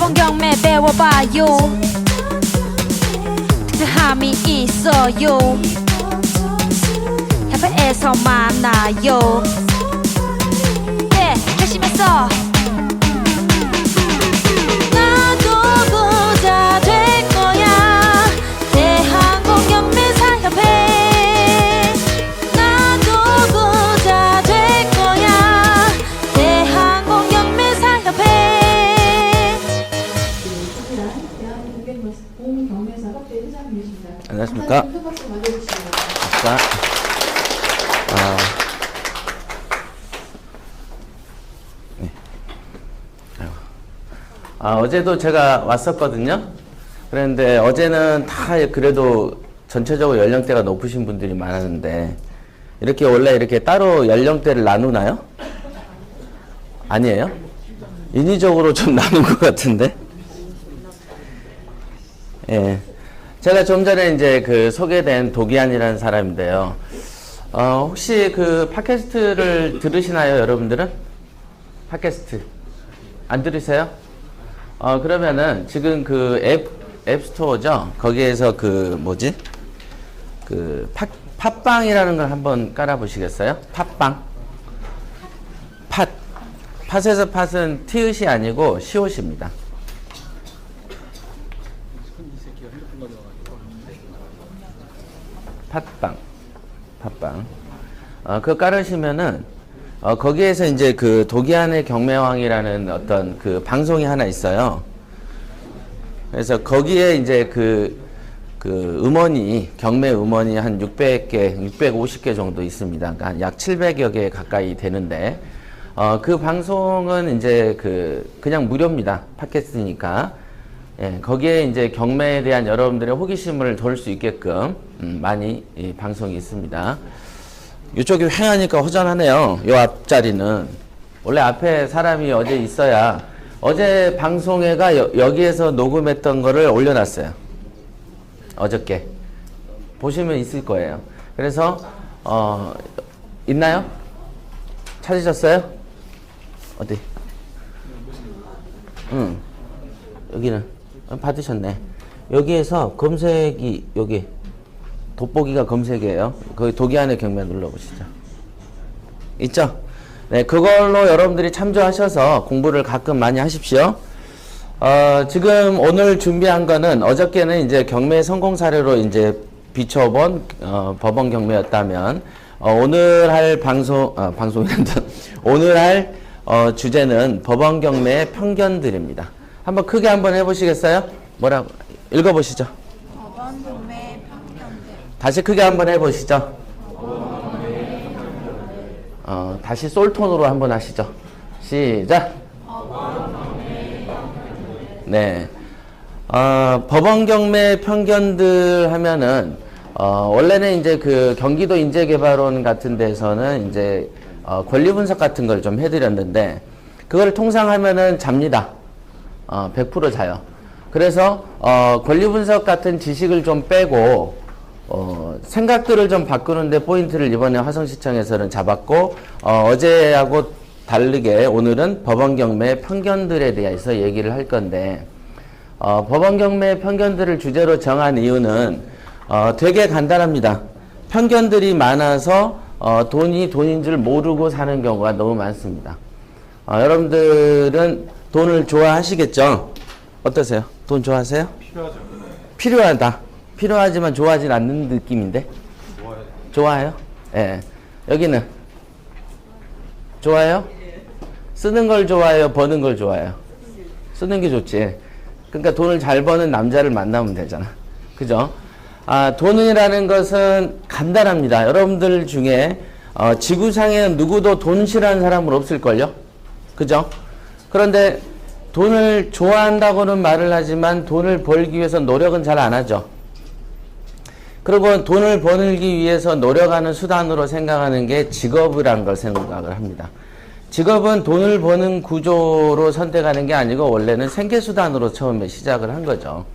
법원 경매 배워봐요. 특별함이 있어요. 협회에서 만나요. 열심히 써. 나도 부자 될 거야. 대한공경매사협회. 나도 부자 될 거야. 대한공경매사협회. 대한공경매사협회 회장님이십니다. 안녕하십니까. 큰 박수 맞아주시고요. 자, 네. 어제도 제가 왔었거든요. 그런데 어제는 다 그래도 전체적으로 연령대가 높으신 분들이 많았는데, 이렇게 원래 이렇게 따로 연령대를 나누나요? 아니에요? 인위적으로 좀 나눈 것 같은데? 예. 제가 좀 전에 이제 그 소개된 도기안이라는 사람인데요. 혹시 그 팟캐스트를 들으시나요, 여러분들은? 팟캐스트. 안 들으세요? 그러면은 지금 그 앱스토어죠? 거기에서 그 뭐지? 그 팟빵이라는 걸 한번 깔아보시겠어요? 팟빵. 팟에서 팟은 티읕이 아니고 시옷입니다. 팟빵. 그거 깔으시면은, 거기에서 이제 그 도기안의 경매왕이라는 어떤 그 방송이 하나 있어요. 그래서 거기에 이제 그 음원이, 경매 음원이 한 600개, 650개 정도 있습니다. 그러니까 약 700여 개 가까이 되는데, 그 방송은 이제 그냥 무료입니다. 팟캐스트니까. 예, 거기에 이제 경매에 대한 여러분들의 호기심을 돌 수 있게끔 많이 이 방송이 있습니다. 이쪽이 휑하니까 허전하네요. 요 앞자리는. 원래 앞에 사람이 어제 있어야, 어제 방송회가 여기에서 녹음했던 거를 올려놨어요. 어저께. 보시면 있을 거예요. 그래서, 있나요? 찾으셨어요? 어디? 여기는. 받으셨네. 여기에서 검색이, 여기 돋보기가 검색이에요. 거기 도기안의 경매 눌러보시죠. 있죠? 네, 그걸로 여러분들이 참조하셔서 공부를 가끔 많이 하십시오. 지금 오늘 준비한 거는, 어저께는 이제 경매 성공 사례로 이제 비춰본 법원 경매였다면, 오늘 할 방송이란다. 오늘 할 주제는 법원 경매의 편견들입니다. 한번 크게 한번 해보시겠어요? 뭐라고? 읽어보시죠. 법원 경매 편견들. 다시 크게 한번 해보시죠. 다시 솔톤으로 한번 하시죠. 시작. 네. 법원 경매 편견들 하면은, 원래는 이제 그 경기도 인재개발원 같은 데서는 이제, 권리 분석 같은 걸 좀 해드렸는데, 그걸 통상 하면은 잡니다. 100% 자요. 그래서 권리 분석 같은 지식을 좀 빼고 생각들을 좀 바꾸는데 포인트를 이번에 화성시청에서는 잡았고, 어제하고 다르게 오늘은 법원 경매 편견들에 대해서 얘기를 할 건데, 법원 경매 편견들을 주제로 정한 이유는 되게 간단합니다. 편견들이 많아서 돈이 돈인 줄 모르고 사는 경우가 너무 많습니다. 여러분들은 돈을 좋아하시겠죠? 어떠세요? 돈 좋아하세요? 필요하죠. 필요하다. 필요하지만 좋아하진 않는 느낌인데? 좋아해요? 예. 여기는? 좋아해요? 쓰는 걸 좋아해요? 버는 걸 좋아해요? 쓰는 게 좋지. 그러니까 돈을 잘 버는 남자를 만나면 되잖아. 그죠? 돈이라는 것은 간단합니다. 여러분들 중에 지구상에 누구도 돈 싫어하는 사람은 없을걸요? 그죠? 그런데 돈을 좋아한다고는 말을 하지만 돈을 벌기 위해서 노력은 잘 안 하죠. 그리고 돈을 벌기 위해서 노력하는 수단으로 생각하는 게 직업이란 걸 생각을 합니다. 직업은 돈을 버는 구조로 선택하는 게 아니고 원래는 생계수단으로 처음에 시작을 한 거죠.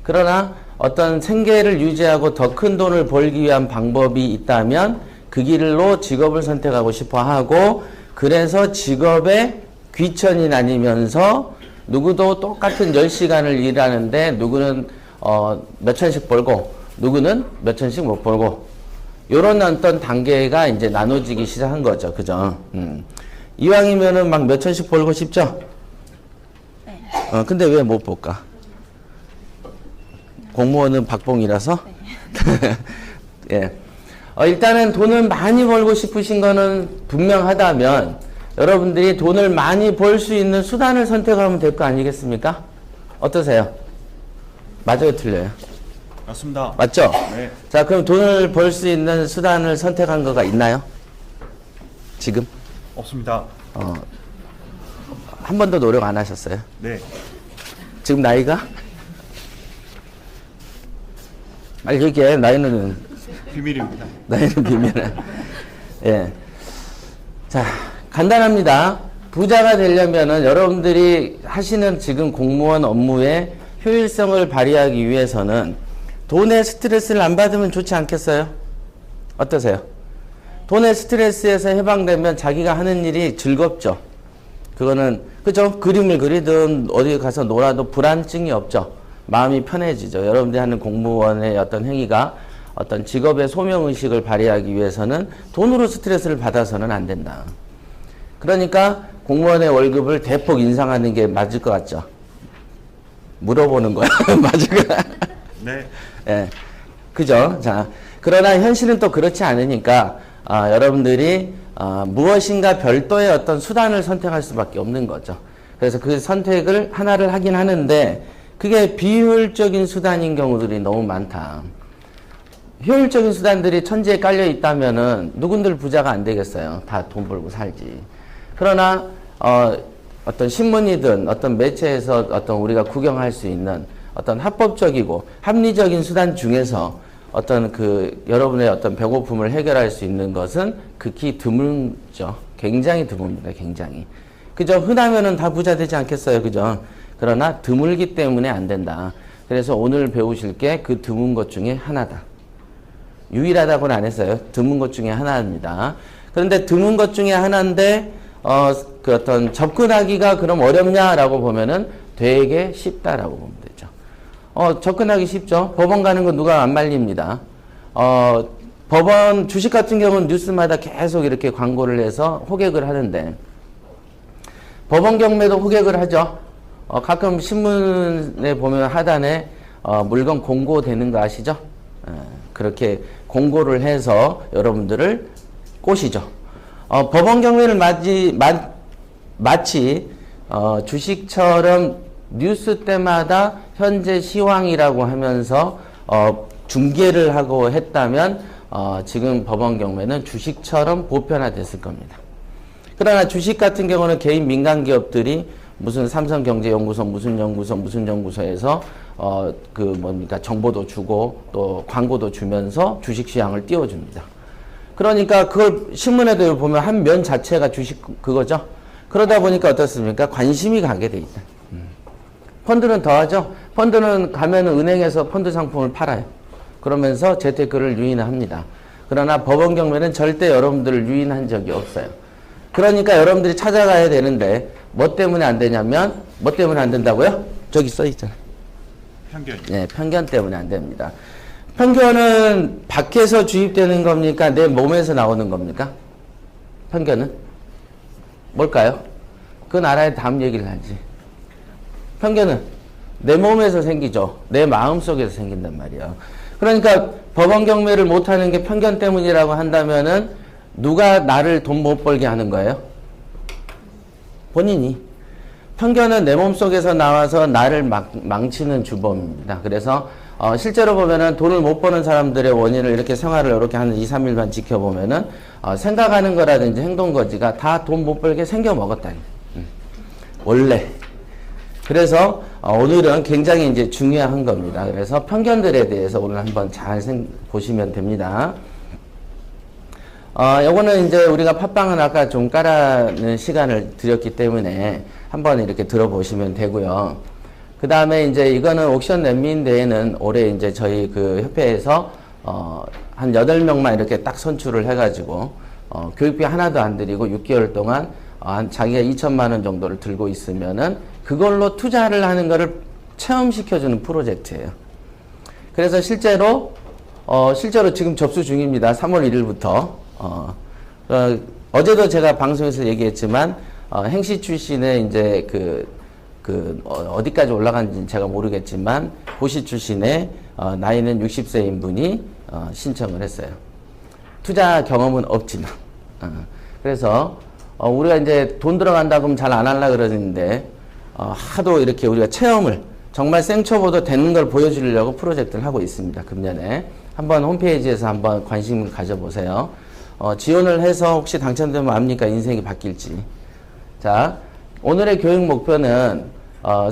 그러나 어떤 생계를 유지하고 더 큰 돈을 벌기 위한 방법이 있다면 그 길로 직업을 선택하고 싶어 하고, 그래서 직업에 귀천이 나뉘면서 누구도 똑같은 10시간을 일하는데 누구는 몇 천씩 벌고 누구는 몇 천씩 못 벌고 요런 어떤 단계가 이제 나눠지기 시작한 거죠. 그죠? 이왕이면은 막 몇 천씩 벌고 싶죠? 네. 근데 왜 못 볼까? 공무원은 박봉이라서? 예. 일단은 돈을 많이 벌고 싶으신 거는 분명하다면 여러분들이 돈을 많이 벌 수 있는 수단을 선택하면 될 거 아니겠습니까? 어떠세요? 맞아요, 틀려요? 맞습니다. 맞죠? 네. 자, 그럼 돈을 벌 수 있는 수단을 선택한 거가 있나요? 지금? 없습니다. 한 번도 노력 안 하셨어요? 네. 지금 나이가? 빨리 얘기해. 나이는 비밀입니다. 비밀은. 예. 자, 간단합니다. 부자가 되려면은 여러분들이 하시는 지금 공무원 업무의 효율성을 발휘하기 위해서는 돈의 스트레스를 안 받으면 좋지 않겠어요? 어떠세요? 돈의 스트레스에서 해방되면 자기가 하는 일이 즐겁죠. 그거는, 그죠? 그림을 그리든 어디 가서 놀아도 불안증이 없죠. 마음이 편해지죠. 여러분들이 하는 공무원의 어떤 행위가 어떤 직업의 소명의식을 발휘하기 위해서는 돈으로 스트레스를 받아서는 안 된다. 그러니까 공무원의 월급을 대폭 인상하는 게 맞을 것 같죠? 물어보는 거야. 맞을까? 네. 예. 그죠? 자, 그러나 현실은 또 그렇지 않으니까, 여러분들이, 무엇인가 별도의 어떤 수단을 선택할 수밖에 없는 거죠. 그래서 그 선택을 하나를 하긴 하는데, 그게 비효율적인 수단인 경우들이 너무 많다. 효율적인 수단들이 천지에 깔려 있다면은 누군들 부자가 안 되겠어요. 다 돈 벌고 살지. 그러나, 어떤 신문이든 어떤 매체에서 어떤 우리가 구경할 수 있는 어떤 합법적이고 합리적인 수단 중에서 어떤 그 여러분의 어떤 배고픔을 해결할 수 있는 것은 극히 드물죠. 굉장히 드뭅니다. 굉장히. 그죠? 흔하면은 다 부자 되지 않겠어요. 그죠? 그러나 드물기 때문에 안 된다. 그래서 오늘 배우실 게 그 드문 것 중에 하나다. 유일하다고는 안 했어요. 드문 것 중에 하나입니다. 그런데 드문 것 중에 하나인데 그 어떤 접근하기가 그럼 어렵냐라고 보면은 되게 쉽다라고 보면 되죠. 접근하기 쉽죠. 법원 가는 건 누가 안 말립니다. 법원 주식 같은 경우는 뉴스마다 계속 이렇게 광고를 해서 호객을 하는데 법원 경매도 호객을 하죠. 가끔 신문에 보면 하단에 물건 공고되는 거 아시죠? 그렇게 공고를 해서 여러분들을 꼬시죠. 법원 경매를 마치 주식처럼 뉴스 때마다 현재 시황이라고 하면서 중계를 하고 했다면 지금 법원 경매는 주식처럼 보편화됐을 겁니다. 그러나 주식 같은 경우는 개인 민간 기업들이 무슨 삼성경제연구소 무슨 연구소에서 정보도 주고 또 광고도 주면서 주식 시장을 띄워줍니다. 그러니까 그걸 신문에도 보면 한 면 자체가 주식 그거죠. 그러다 보니까 어떻습니까? 관심이 가게 돼 있다. 펀드는 더하죠. 펀드는 가면은 은행에서 펀드 상품을 팔아요. 그러면서 재테크를 유인합니다. 그러나 법원 경매는 절대 여러분들을 유인한 적이 없어요. 그러니까 여러분들이 찾아가야 되는데 뭐 때문에 안 되냐면 뭐 때문에 안 된다고요? 저기 써 있잖아요. 편견. 네, 편견 때문에 안 됩니다. 편견은 밖에서 주입되는 겁니까? 내 몸에서 나오는 겁니까? 편견은? 뭘까요? 그건 알아야 다음 얘기를 하지. 편견은 내 몸에서 생기죠. 내 마음속에서 생긴단 말이에요. 그러니까 법원 경매를 못하는 게 편견 때문이라고 한다면은 누가 나를 돈 못 벌게 하는 거예요? 본인이. 편견은 내 몸속에서 나와서 나를 망치는 주범입니다. 그래서 실제로 보면은 돈을 못 버는 사람들의 원인을 이렇게 생활을 이렇게 한 2, 3일만 지켜보면은 생각하는 거라든지 행동 거지가 다 돈 못 벌게 생겨 먹었다. 원래. 그래서 오늘은 굉장히 이제 중요한 겁니다. 그래서 편견들에 대해서 오늘 한번 잘 보시면 됩니다. 요거는 이제 우리가 팟빵은 아까 좀 깔아는 시간을 드렸기 때문에 한번 이렇게 들어보시면 되고요. 그 다음에 이제 이거는 옥션 랜민 대회는 올해 이제 저희 그 협회에서 한 8명만 이렇게 딱 선출을 해가지고 교육비 하나도 안 드리고 6개월 동안 자기가 2천만 원 정도를 들고 있으면은 그걸로 투자를 하는 거를 체험시켜주는 프로젝트예요. 그래서 실제로 지금 접수 중입니다. 3월 1일부터. 어제도 제가 방송에서 얘기했지만, 행시 출신의 이제 어디까지 올라간지는 제가 모르겠지만, 고시 출신의, 나이는 60세인 분이, 신청을 했어요. 투자 경험은 없지만. 그래서, 우리가 이제 돈 들어간다 그러면 잘 안 하려고 그러는데, 하도 이렇게 우리가 체험을, 정말 생초보도 되는 걸 보여주려고 프로젝트를 하고 있습니다. 금년에. 한번 홈페이지에서 한번 관심을 가져보세요. 지원을 해서 혹시 당첨되면 압니까? 인생이 바뀔지. 자, 오늘의 교육 목표는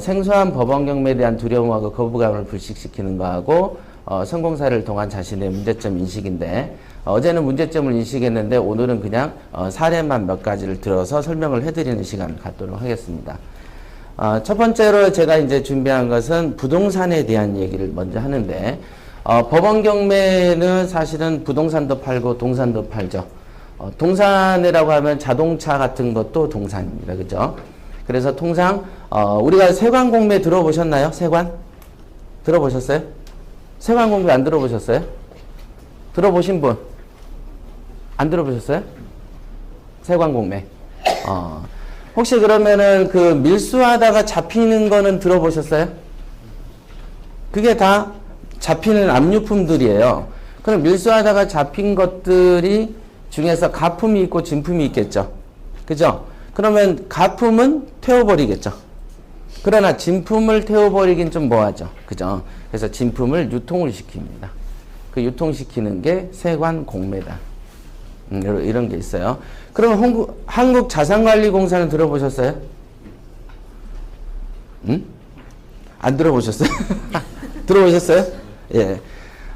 생소한 법원 경매에 대한 두려움하고 거부감을 불식시키는 거하고 성공 사례를 통한 자신의 문제점 인식인데 어제는 문제점을 인식했는데 오늘은 그냥 사례만 몇 가지를 들어서 설명을 해드리는 시간을 갖도록 하겠습니다. 첫 번째로 제가 이제 준비한 것은 부동산에 대한 얘기를 먼저 하는데 법원 경매는 사실은 부동산도 팔고 동산도 팔죠. 동산이라고 하면 자동차 같은 것도 동산입니다. 그죠? 그래서 통상 우리가 세관 공매 들어보셨나요? 세관? 들어보셨어요? 세관 공매 안 들어보셨어요? 들어보신 분? 안 들어보셨어요? 세관 공매. 혹시 그러면은 그 밀수하다가 잡히는 거는 들어보셨어요? 그게 다 잡히는 압류품들이에요. 그럼 밀수하다가 잡힌 것들이 중에서 가품이 있고 진품이 있겠죠. 그죠? 그러면 가품은 태워버리겠죠. 그러나 진품을 태워버리긴 좀 뭐하죠. 그죠? 그래서 진품을 유통을 시킵니다. 그 유통시키는 게 세관 공매다. 이런 게 있어요. 그럼 한국자산관리공사는 들어보셨어요? 안 들어보셨어요? 들어보셨어요? 예.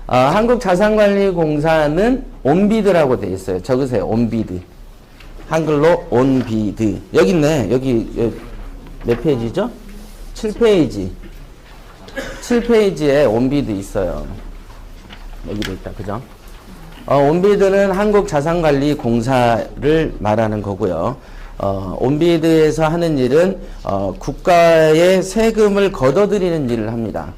한국자산관리공사는 온비드라고 돼 있어요. 적으세요. 온비드. 한글로 온비드. 여기 있네. 여기 몇 페이지죠? 7페이지. 7페이지에 온비드 있어요. 여기도 있다. 그죠? 온비드는 한국자산관리공사를 말하는 거고요. 온비드에서 하는 일은 국가의 세금을 걷어들이는 일을 합니다.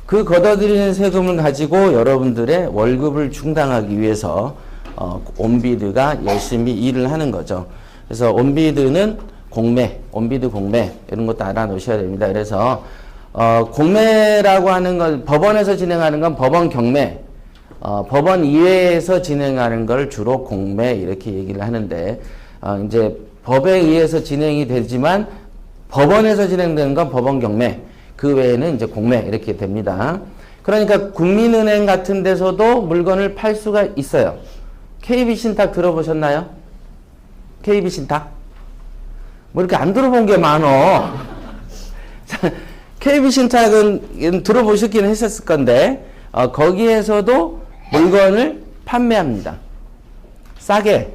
그 걷어들이는 세금을 가지고 여러분들의 월급을 충당하기 위해서 온비드가 열심히 일을 하는 거죠. 그래서 온비드는 공매, 온비드 공매 이런 것도 알아놓으셔야 됩니다. 그래서 공매라고 하는 건 법원에서 진행하는 건 법원 경매, 법원 이외에서 진행하는 걸 주로 공매 이렇게 얘기를 하는데 이제 법에 의해서 진행이 되지만 법원에서 진행되는 건 법원 경매, 그 외에는 이제 공매 이렇게 됩니다. 그러니까 국민은행 같은 데서도 물건을 팔 수가 있어요. KB신탁 들어보셨나요? KB신탁? 뭐 이렇게 안 들어본 게 많어. KB신탁은 들어보셨긴 했었을 건데 거기에서도 물건을 판매합니다. 싸게.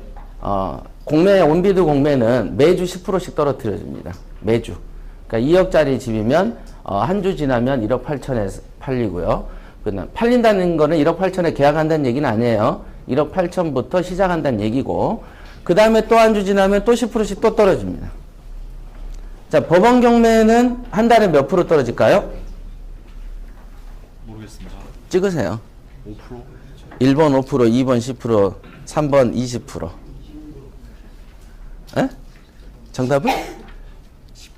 공매, 온비드 공매는 매주 10%씩 떨어뜨려 줍니다. 매주. 그러니까 2억짜리 집이면 한 주 지나면 1억 8천에 팔리고요. 팔린다는 거는 1억 8천에 계약한다는 얘기는 아니에요. 1억 8천부터 시작한다는 얘기고 그 다음에 또 한 주 지나면 또 10%씩 또 떨어집니다. 자, 법원 경매는 한 달에 몇 프로 떨어질까요? 모르겠습니다. 찍으세요. 5%? 1번 5%, 2번 10%, 3번 20%. 에? 정답은?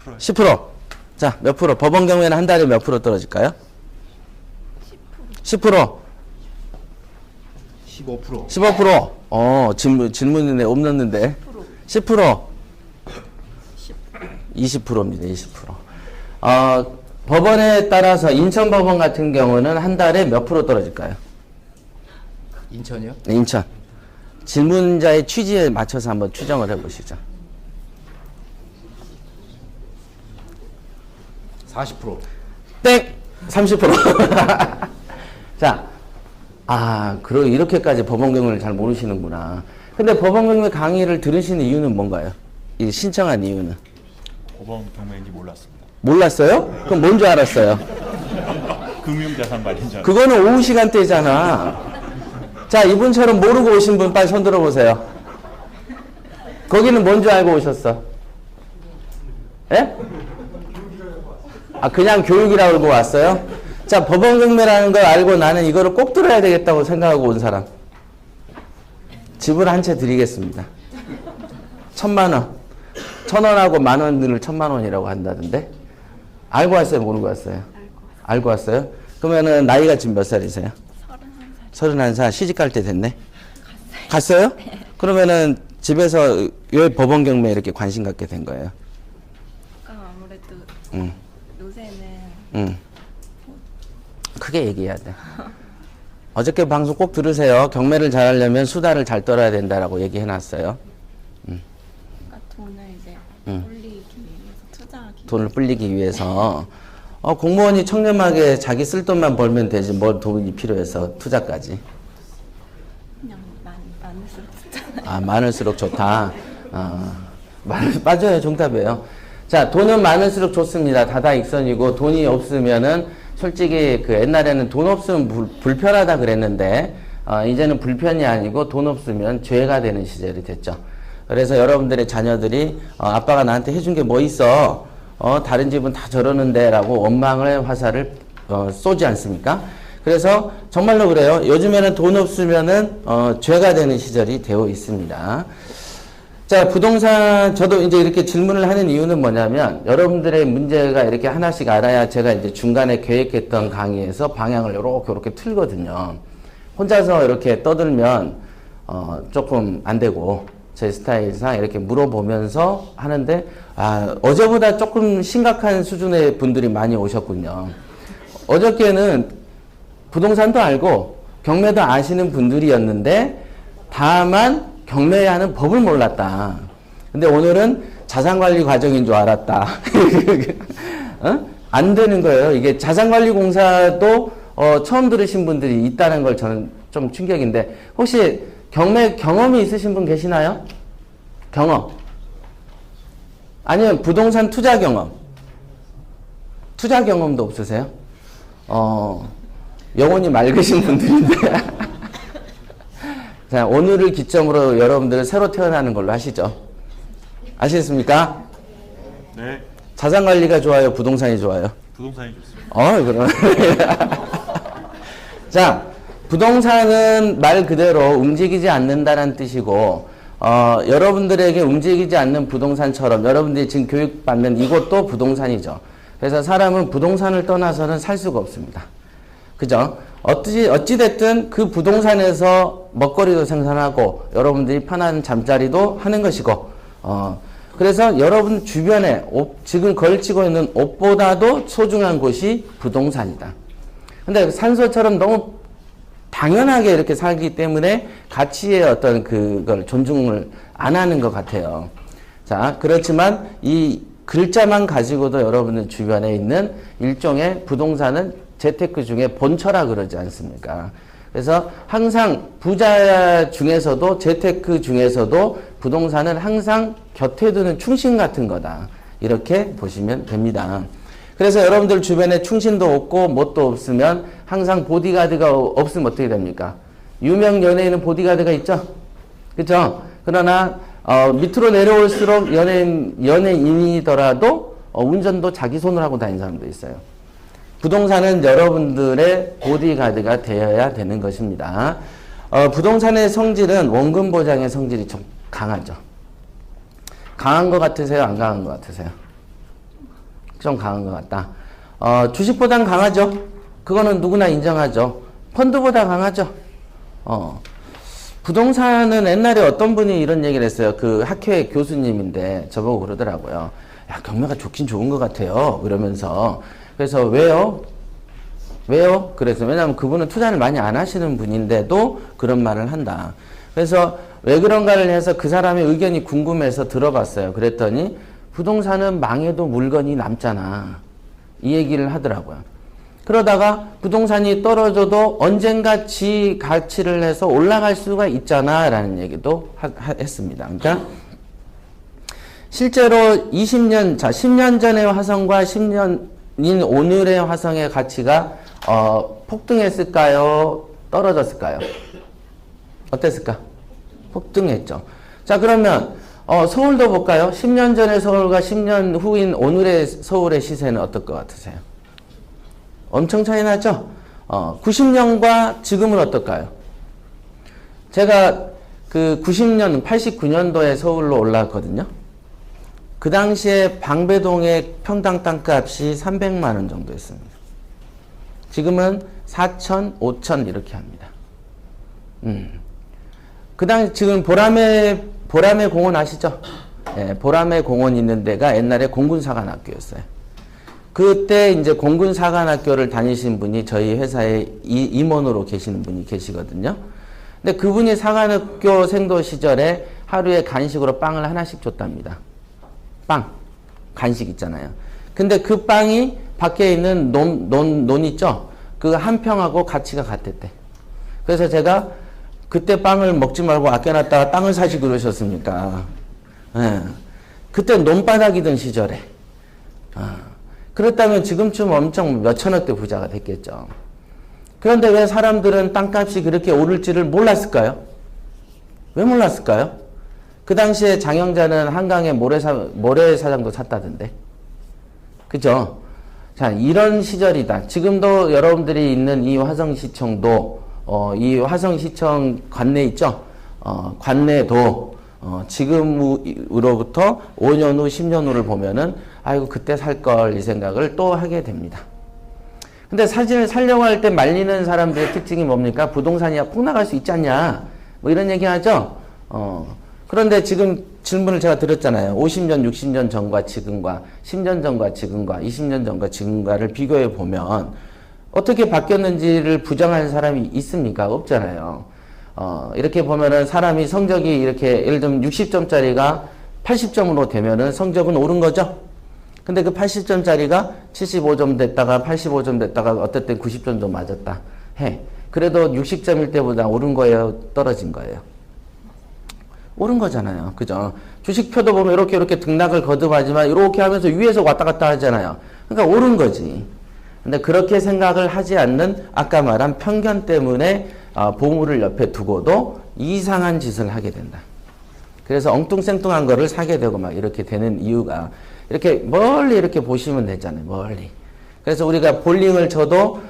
10%요. 10%. 자, 몇 프로? 법원 경매는 한 달에 몇 프로 떨어질까요? 10%. 15%. 15%. 질문인데 없는데. 10%. 20%입니다. 20%. 법원에 따라서 인천법원 같은 경우는 한 달에 몇 프로 떨어질까요? 인천이요? 네, 인천. 질문자의 취지에 맞춰서 한번 추정을 해보시죠. 40%. 땡! 30%. 자, 그럼 이렇게까지 법원경매를 잘 모르시는구나. 근데 법원경매 강의를 들으시는 이유는 뭔가요? 이 신청한 이유는? 법원 경매인지 몰랐습니다. 몰랐어요? 그럼 뭔 줄 알았어요? 금융자산 관련자. 그거는 오후 시간대잖아. 자, 이분처럼 모르고 오신 분 빨리 손 들어보세요. 거기는 뭔 줄 알고 오셨어? 예? 아, 그냥 교육이라고 알고 왔어요? 자, 법원 경매라는 걸 알고 나는 이거를 꼭 들어야 되겠다고 생각하고 온 사람. 집을 한 채 드리겠습니다. 1,000만 원. 1,000원하고 만 원을 1,000만 원이라고 한다던데? 알고 왔어요? 모르고 왔어요? 알고 왔어요? 그러면은 나이가 지금 몇 살이세요? 31살. 시집 갈 때 됐네? 갔어요? 그러면은 집에서 왜 법원 경매에 이렇게 관심 갖게 된 거예요? 아무래도 요새는 크게 얘기해야 돼. 어저께 방송 꼭 들으세요. 경매를 잘하려면 수다를 잘 떨어야 된다라고 얘기해놨어요. 돈을 이제 올리기 위해서 투자하기. 돈을 불리기 위해서. 공무원이 청렴하게 자기 쓸 돈만 벌면 되지 뭘 돈이 필요해서 투자까지. 그냥 많을수록 좋잖아요. 아, 많을수록 좋다. 맞아요. 정답이에요. 자, 돈은 많을수록 좋습니다. 다다익선이고 돈이 없으면은 솔직히 그 옛날에는 돈 없으면 불편하다 그랬는데 이제는 불편이 아니고 돈 없으면 죄가 되는 시절이 됐죠. 그래서 여러분들의 자녀들이 아빠가 나한테 해준 게 뭐 있어? 다른 집은 다 저러는데 라고 원망의 화살을 쏘지 않습니까? 그래서 정말로 그래요. 요즘에는 돈 없으면은 죄가 되는 시절이 되어 있습니다. 자, 부동산, 저도 이제 이렇게 질문을 하는 이유는 뭐냐면, 여러분들의 문제가 이렇게 하나씩 알아야 제가 이제 중간에 계획했던 강의에서 방향을 요렇게 틀거든요. 혼자서 이렇게 떠들면, 조금 안 되고, 제 스타일상 이렇게 물어보면서 하는데, 어제보다 조금 심각한 수준의 분들이 많이 오셨군요. 어저께는 부동산도 알고, 경매도 아시는 분들이었는데, 다만, 경매해야 하는 법을 몰랐다. 근데 오늘은 자산관리 과정인 줄 알았다. 안 되는 거예요. 이게 자산관리공사도 처음 들으신 분들이 있다는 걸 저는 좀 충격인데, 혹시 경매 경험이 있으신 분 계시나요? 경험. 아니면 부동산 투자 경험. 투자 경험도 없으세요? 영혼이 맑으신 분들인데. 자, 오늘을 기점으로 여러분들은 새로 태어나는 걸로 하시죠. 아시겠습니까? 네. 자산관리가 좋아요? 부동산이 좋아요? 부동산이 좋습니다. 그럼. 자, 부동산은 말 그대로 움직이지 않는다는 뜻이고, 여러분들에게 움직이지 않는 부동산처럼 여러분들이 지금 교육받는 이곳도 부동산이죠. 그래서 사람은 부동산을 떠나서는 살 수가 없습니다. 그죠? 어찌됐든 그 부동산에서 먹거리도 생산하고 여러분들이 편한 잠자리도 하는 것이고, 그래서 여러분 주변에 지금 걸치고 있는 옷보다도 소중한 곳이 부동산이다. 근데 산소처럼 너무 당연하게 이렇게 살기 때문에 가치의 어떤 그걸 존중을 안 하는 것 같아요. 자, 그렇지만 이 글자만 가지고도 여러분들 주변에 있는 일종의 부동산은 재테크 중에 본처라 그러지 않습니까? 그래서 항상 부자 중에서도 재테크 중에서도 부동산은 항상 곁에 두는 충신 같은 거다. 이렇게 보시면 됩니다. 그래서 여러분들 주변에 충신도 없고 뭣도 없으면 항상 보디가드가 없으면 어떻게 됩니까? 유명 연예인은 보디가드가 있죠? 그렇죠? 그러나 밑으로 내려올수록 연예인이더라도 운전도 자기 손으로 하고 다니는 사람도 있어요. 부동산은 여러분들의 보디가드가 되어야 되는 것입니다. 부동산의 성질은 원금 보장의 성질이 좀 강하죠. 강한 것 같으세요? 안 강한 것 같으세요? 좀 강한 것 같다. 주식보단 강하죠. 그거는 누구나 인정하죠. 펀드보다 강하죠. 부동산은 옛날에 어떤 분이 이런 얘기를 했어요. 그 학회 교수님인데 저보고 그러더라고요. 야, 경매가 좋긴 좋은 것 같아요. 그러면서. 그래서 왜요? 왜요? 그래서 왜냐하면 그분은 투자를 많이 안 하시는 분인데도 그런 말을 한다. 그래서 왜 그런가를 해서 그 사람의 의견이 궁금해서 들어봤어요. 그랬더니 부동산은 망해도 물건이 남잖아. 이 얘기를 하더라고요. 그러다가 부동산이 떨어져도 언젠가 지 가치를 해서 올라갈 수가 있잖아 라는 얘기도 했습니다. 그러니까 실제로 10년 전의 화성과 10년인 오늘의 화성의 가치가 폭등했을까요? 떨어졌을까요? 어땠을까? 폭등했죠. 자, 그러면 서울도 볼까요? 10년 전의 서울과 10년 후인 오늘의 서울의 시세는 어떨 것 같으세요? 엄청 차이 나죠? 90년과 지금은 어떨까요? 제가 그 90년, 89년도에 서울로 올라왔거든요. 그 당시에 방배동의 평당 땅값이 300만 원 정도였습니다. 지금은 4천, 5천 이렇게 합니다. 그 당시 지금 보라매 공원 아시죠? 예, 보라매 공원 있는 데가 옛날에 공군사관학교였어요. 그때 이제 공군사관학교를 다니신 분이 저희 회사에 임원으로 계시는 분이 계시거든요. 근데 그분이 사관학교 생도 시절에 하루에 간식으로 빵을 하나씩 줬답니다. 빵, 간식 있잖아요. 근데 그 빵이 밖에 있는 논 있죠? 그 한 평하고 가치가 같았대. 그래서 제가 그때 빵을 먹지 말고 아껴놨다가 땅을 사시 그러셨습니까? 예. 그때 논바닥이던 시절에. 그렇다면 지금쯤 엄청 몇천억대 부자가 됐겠죠. 그런데 왜 사람들은 땅값이 그렇게 오를지를 몰랐을까요? 왜 몰랐을까요? 그 당시에 장영자는 한강에 모래사장도 샀다던데. 그죠? 자, 이런 시절이다. 지금도 여러분들이 있는 이 화성시청도, 이 화성시청 관내 있죠? 관내도, 지금으로부터 5년 후, 10년 후를 보면은, 아이고, 그때 살 걸, 이 생각을 또 하게 됩니다. 근데 사진을 살려고 할 때 말리는 사람들의 특징이 뭡니까? 부동산이야, 폭 나갈 수 있지 않냐? 뭐 이런 얘기 하죠? 그런데 지금 질문을 제가 드렸잖아요. 50년, 60년 전과 지금과 10년 전과 지금과 20년 전과 지금과를 비교해 보면 어떻게 바뀌었는지를 부정하는 사람이 있습니까? 없잖아요. 이렇게 보면은 사람이 성적이 이렇게 예를 들면 60점짜리가 80점으로 되면은 성적은 오른 거죠? 근데 그 80점짜리가 75점 됐다가 85점 됐다가 어떨 땐 90점도 맞았다 해. 그래도 60점일 때보다 오른 거예요? 떨어진 거예요? 오른 거잖아요. 그죠? 주식표도 보면 이렇게 등락을 거듭하지만 이렇게 하면서 위에서 왔다 갔다 하잖아요. 그러니까 오른 거지. 근데 그렇게 생각을 하지 않는 아까 말한 편견 때문에 보물을 옆에 두고도 이상한 짓을 하게 된다. 그래서 엉뚱생뚱한 거를 사게 되고 막 이렇게 되는 이유가 이렇게 멀리 이렇게 보시면 되잖아요. 멀리. 그래서 우리가 볼링을 쳐도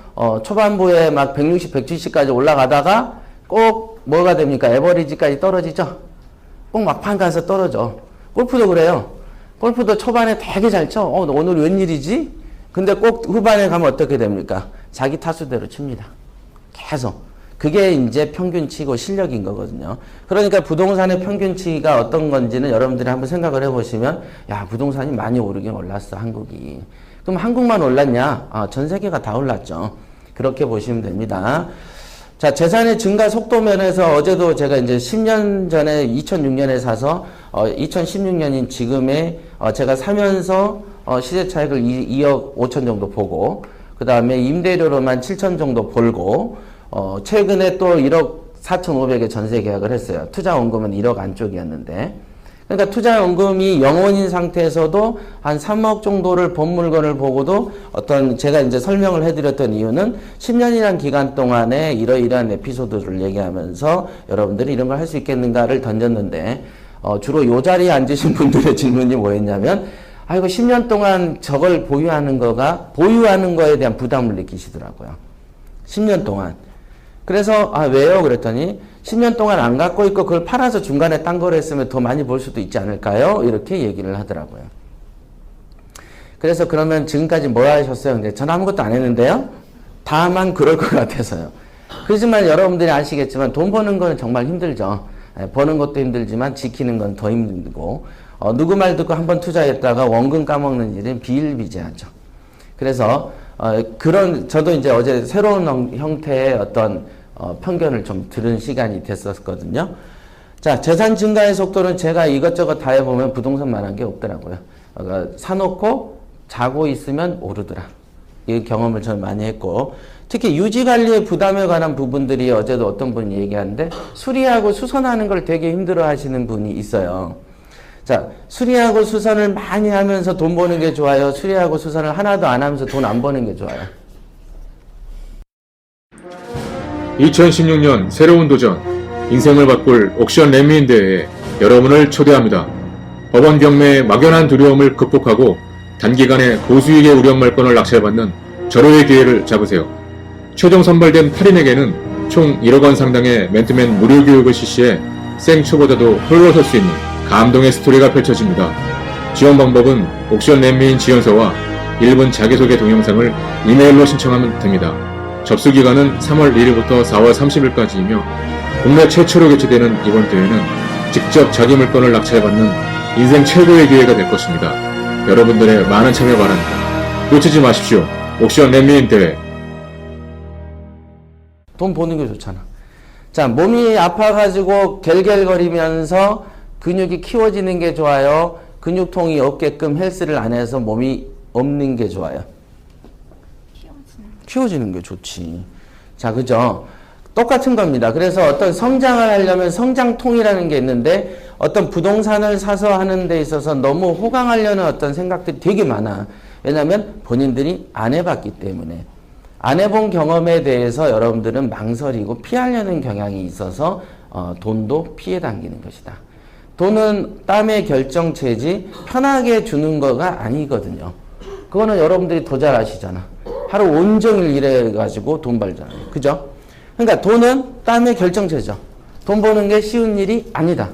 초반부에 막 160, 170까지 올라가다가 꼭 뭐가 됩니까? 에버리지까지 떨어지죠? 꼭 막판 가서 떨어져. 골프도 그래요. 골프도 초반에 되게 잘 쳐. 오늘 웬일이지? 근데 꼭 후반에 가면 어떻게 됩니까? 자기 타수대로 칩니다. 계속. 그게 이제 평균치고 실력인 거거든요. 그러니까 부동산의 평균치가 어떤 건지는 여러분들이 한번 생각을 해보시면, 야, 부동산이 많이 오르긴 올랐어, 한국이. 그럼 한국만 올랐냐? 전 세계가 다 올랐죠. 그렇게 보시면 됩니다. 자, 재산의 증가 속도 면에서 어제도 제가 이제 10년 전에 2006년에 사서 2016년인 지금에 제가 사면서 시세 차익을 2억 5천 정도 보고 그 다음에 임대료로만 7천 정도 벌고 최근에 또 1억 4,500에 전세 계약을 했어요. 투자 원금은 1억 안쪽이었는데 그러니까 투자 원금이 0원인 상태에서도 한 3억 정도를 본 물건을 보고도 어떤 제가 이제 설명을 해드렸던 이유는 10년이란 기간 동안에 이러이러한 에피소드를 얘기하면서 여러분들이 이런 걸 할 수 있겠는가를 던졌는데 주로 요 자리에 앉으신 분들의 질문이 뭐였냐면 아이고 10년 동안 저걸 보유하는 거에 대한 부담을 느끼시더라고요. 10년 동안. 그래서 왜요? 그랬더니 10년 동안 안 갖고 있고 그걸 팔아서 중간에 딴 거를 했으면 더 많이 벌 수도 있지 않을까요? 이렇게 얘기를 하더라고요. 그래서 그러면 지금까지 뭐 하셨어요? 근데 전 아무것도 안 했는데요. 다만 그럴 것 같아서요. 그렇지만 여러분들이 아시겠지만 돈 버는 거는 정말 힘들죠. 버는 것도 힘들지만 지키는 건 더 힘들고 누구 말 듣고 한번 투자했다가 원금 까먹는 일은 비일비재하죠. 그래서 저도 이제 어제 새로운 형태의 어떤 편견을 좀 들은 시간이 됐었거든요. 자, 재산 증가의 속도는 제가 이것저것 다 해보면 부동산만한 게 없더라고요. 사놓고 자고 있으면 오르더라. 이 경험을 저는 많이 했고 특히 유지관리의 부담에 관한 부분들이 어제도 어떤 분이 얘기하는데 수리하고 수선하는 걸 되게 힘들어 하시는 분이 있어요. 자, 수리하고 수선을 많이 하면서 돈 버는 게 좋아요? 수리하고 수선을 하나도 안 하면서 돈 안 버는 게 좋아요? 2016년 새로운 도전, 인생을 바꿀 옥션 랜미인 대회에 여러분을 초대합니다. 법원 경매의 막연한 두려움을 극복하고 단기간에 고수익의 우량말권을 낙찰받는 절호의 기회를 잡으세요. 최종 선발된 8인에게는 총 1억 원 상당의 맨투맨 무료 교육을 실시해 생초보자도 홀로 설 수 있는 감동의 스토리가 펼쳐집니다. 지원 방법은 옥션 랜미인 지원서와 1분 자기소개 동영상을 이메일로 신청하면 됩니다. 접수 기간은 3월 1일부터 4월 30일까지이며 국내 최초로 개최되는 이번 대회는 직접 자기 물건을 낙찰받는 인생 최고의 기회가 될 것입니다. 여러분들의 많은 참여 바랍니다. 놓치지 마십시오. 옥션 랜미인 대회. 돈 버는 게 좋잖아. 자, 몸이 아파가지고 겔겔거리면서 근육이 키워지는 게 좋아요? 근육통이 없게끔 헬스를 안 해서 몸이 없는 게 좋아요? 키워지는 게 좋지. 자, 그죠? 똑같은 겁니다. 그래서 어떤 성장을 하려면 성장통이라는 게 있는데 어떤 부동산을 사서 하는 데 있어서 너무 호강하려는 어떤 생각들이 되게 많아. 왜냐하면 본인들이 안 해봤기 때문에. 안 해본 경험에 대해서 여러분들은 망설이고 피하려는 경향이 있어서 돈도 피해 당기는 것이다. 돈은 땀의 결정체지 편하게 주는 거가 아니거든요. 그거는 여러분들이 더 잘 아시잖아. 하루 온종일 일해가지고 돈 벌잖아요. 그죠? 그러니까 돈은 땀의 결정체죠. 돈 버는 게 쉬운 일이 아니다.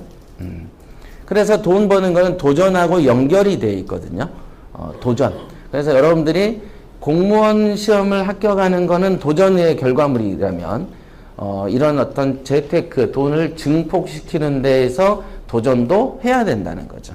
그래서 돈 버는 거는 도전하고 연결이 되어 있거든요. 도전. 그래서 여러분들이 공무원 시험을 합격하는 거는 도전의 결과물이라면 이런 어떤 재테크, 돈을 증폭시키는 데에서 도전도 해야 된다는 거죠.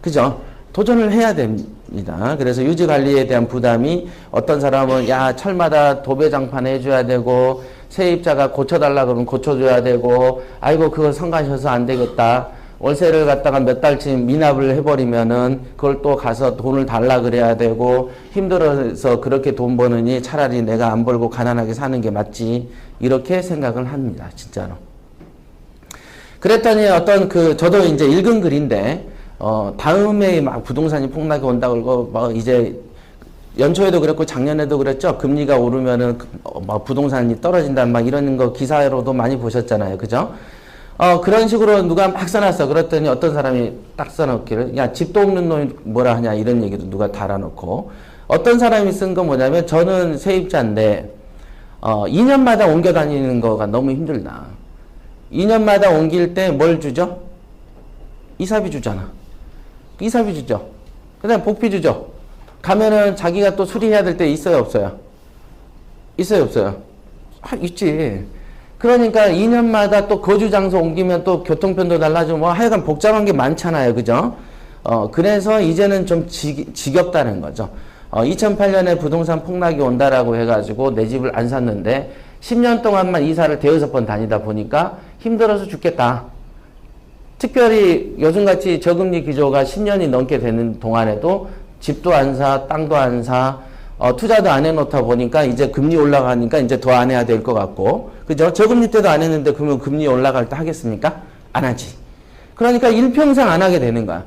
그죠? 도전을 해야 됩니다. 그래서 유지관리에 대한 부담이 어떤 사람은 야 철마다 도배장판 해줘야 되고 세입자가 고쳐달라 그러면 고쳐줘야 되고 아이고 그거 성가셔서 안 되겠다. 월세를 갖다가 몇 달치 미납을 해버리면은 그걸 또 가서 돈을 달라 그래야 되고 힘들어서 그렇게 돈 버느니 차라리 내가 안 벌고 가난하게 사는 게 맞지. 이렇게 생각을 합니다. 진짜로. 그랬더니 어떤 저도 이제 읽은 글인데 다음에 막 부동산이 폭락이 온다 그러고 막 이제 연초에도 그랬고 작년에도 그랬죠. 금리가 오르면은 막 부동산이 떨어진다 막 이런 거 기사로도 많이 보셨잖아요. 그죠? 그런 식으로 누가 막 써놨어. 그랬더니 어떤 사람이 딱 써놓기를 야 집도 없는 놈이 뭐라 하냐 이런 얘기도 누가 달아놓고 어떤 사람이 쓴 거 뭐냐면 저는 세입자인데 2년마다 옮겨 다니는 거가 너무 힘들다. 2년마다 옮길 때 뭘 주죠? 이사비 주잖아. 이사비 주죠. 그 다음에 복비 주죠. 가면은 자기가 또 수리해야 될 때 있어요, 없어요? 있어요, 없어요? 있지. 그러니까 2년마다 또 거주 장소 옮기면 또 교통편도 달라지고 뭐 하여간 복잡한 게 많잖아요. 그죠? 그래서 이제는 좀 지겹다는 거죠. 2008년에 부동산 폭락이 온다라고 해가지고 내 집을 안 샀는데 10년 동안만 이사를 대여섯 번 다니다 보니까 힘들어서 죽겠다. 특별히 요즘같이 저금리 기조가 10년이 넘게 되는 동안에도 집도 안 사, 땅도 안 사, 투자도 안 해놓다 보니까 이제 금리 올라가니까 이제 더 안 해야 될 것 같고, 그죠? 저금리 때도 안 했는데 그러면 금리 올라갈 때 하겠습니까? 안 하지. 그러니까 일평생 안 하게 되는 거야.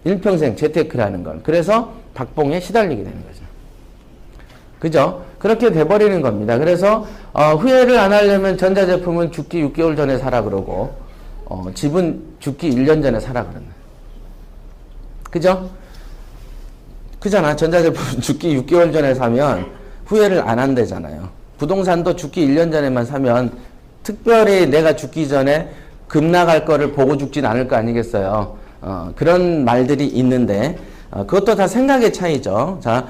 일평생 재테크라는 걸. 그래서 박봉에 시달리게 되는 거죠. 그죠? 그렇게 돼버리는 겁니다. 그래서 후회를 안 하려면 전자제품은 죽기 6개월 전에 사라 그러고 집은 죽기 1년 전에 사라 그러는. 그죠? 그잖아. 전자제품은 죽기 6개월 전에 사면 후회를 안 한대잖아요. 부동산도 죽기 1년 전에만 사면 특별히 내가 죽기 전에 급 나갈 거를 보고 죽진 않을 거 아니겠어요. 그런 말들이 있는데 그것도 다 생각의 차이죠. 자,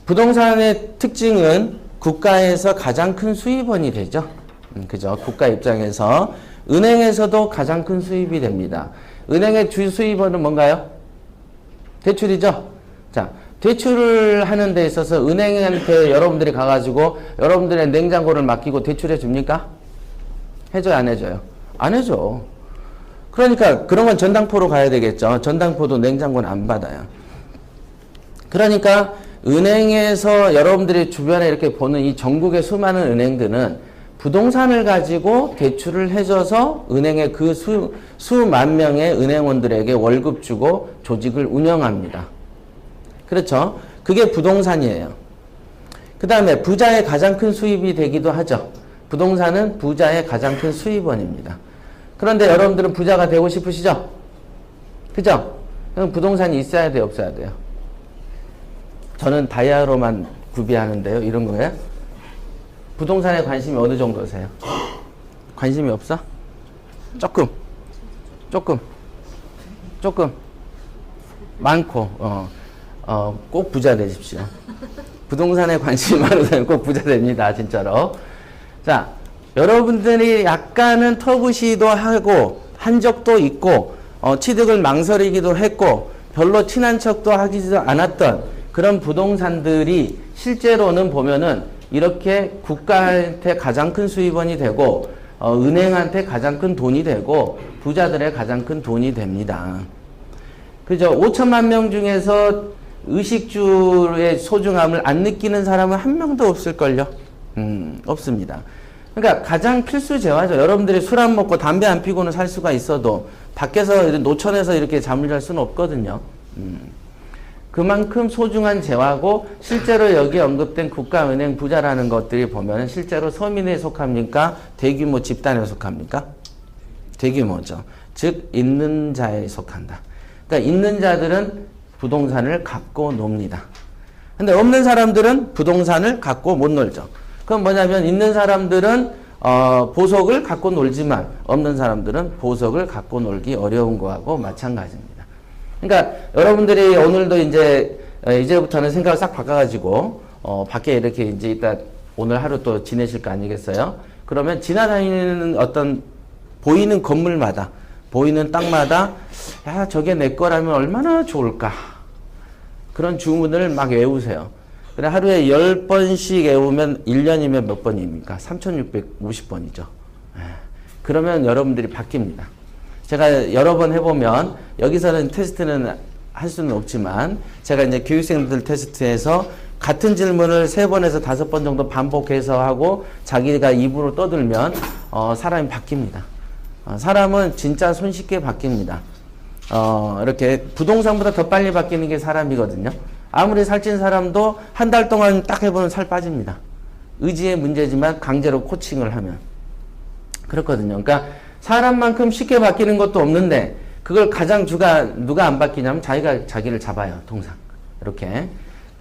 부동산의 특징은 국가에서 가장 큰 수입원이 되죠. 그죠? 국가 입장에서 은행에서도 가장 큰 수입이 됩니다. 은행의 주 수입원은 뭔가요? 대출이죠. 자, 대출을 하는 데 있어서 은행한테 여러분들이 가가지고 여러분들의 냉장고를 맡기고 대출해 줍니까? 해줘요, 안 해줘요? 안 해줘. 그러니까 그런 건 전당포로 가야 되겠죠. 전당포도 냉장고는 안 받아요. 그러니까 은행에서 여러분들이 주변에 이렇게 보는 이 전국의 수많은 은행들은 부동산을 가지고 대출을 해줘서 은행의 그 수만 명의 은행원들에게 월급 주고 조직을 운영합니다. 그렇죠? 그게 부동산이에요. 그 다음에 부자의 가장 큰 수입이 되기도 하죠. 부동산은 부자의 가장 큰 수입원입니다. 그런데 여러분들은 부자가 되고 싶으시죠? 그죠? 그럼 부동산이 있어야 돼요, 없어야 돼요? 저는 다이아로만 구비하는데요. 이런 거예요? 부동산에 관심이 어느 정도세요? 관심이 없어? 조금. 많고, 꼭 부자 되십시오. 부동산에 관심이 많으면 꼭 부자 됩니다, 진짜로. 자, 여러분들이 약간은 터부시도 하고, 한 적도 있고, 취득을 망설이기도 했고, 별로 친한 척도 하지도 않았던 그런 부동산들이 실제로는 보면은 이렇게 국가한테 가장 큰 수입원이 되고, 은행한테 가장 큰 돈이 되고, 부자들의 가장 큰 돈이 됩니다. 그죠? 5천만 명 중에서 의식주의 소중함을 안 느끼는 사람은 한 명도 없을걸요? 없습니다. 그러니까 가장 필수 재화죠. 여러분들이 술 안 먹고 담배 안 피고는 살 수가 있어도 밖에서 노천에서 이렇게 잠을 잘 수는 없거든요. 그만큼 소중한 재화고 실제로 여기 언급된 국가은행 부자라는 것들이 보면 실제로 서민에 속합니까? 대규모 집단에 속합니까? 대규모죠. 즉 있는 자에 속한다. 그러니까 있는 자들은 부동산을 갖고 놉니다. 근데 없는 사람들은 부동산을 갖고 못 놀죠. 그럼 뭐냐면 있는 사람들은 보석을 갖고 놀지만 없는 사람들은 보석을 갖고 놀기 어려운 거하고 마찬가지입니다. 그러니까 여러분들이 오늘도 이제부터는 생각을 싹 바꿔가지고 밖에 이렇게 이제 이따 오늘 하루 또 지내실 거 아니겠어요? 그러면 지나다니는 어떤 보이는 건물마다 보이는 땅마다 야 저게 내 거라면 얼마나 좋을까 그런 주문을 막 외우세요. 그래 하루에 10번씩 외우면 1년이면 몇 번입니까? 3650번이죠. 그러면 여러분들이 바뀝니다. 제가 여러 번 해보면 여기서는 테스트는 할 수는 없지만 제가 이제 교육생들 테스트에서 같은 질문을 3번에서 5번 정도 반복해서 하고 자기가 입으로 떠들면 사람이 바뀝니다. 사람은 진짜 손쉽게 바뀝니다. 이렇게 부동산보다 더 빨리 바뀌는 게 사람이거든요. 아무리 살찐 사람도 한 달 동안 딱 해보면 살 빠집니다. 의지의 문제지만 강제로 코칭을 하면. 그렇거든요. 그러니까 사람만큼 쉽게 바뀌는 것도 없는데 그걸 가장 누가 안 바뀌냐면 자기가 자기를 잡아요. 통상. 이렇게.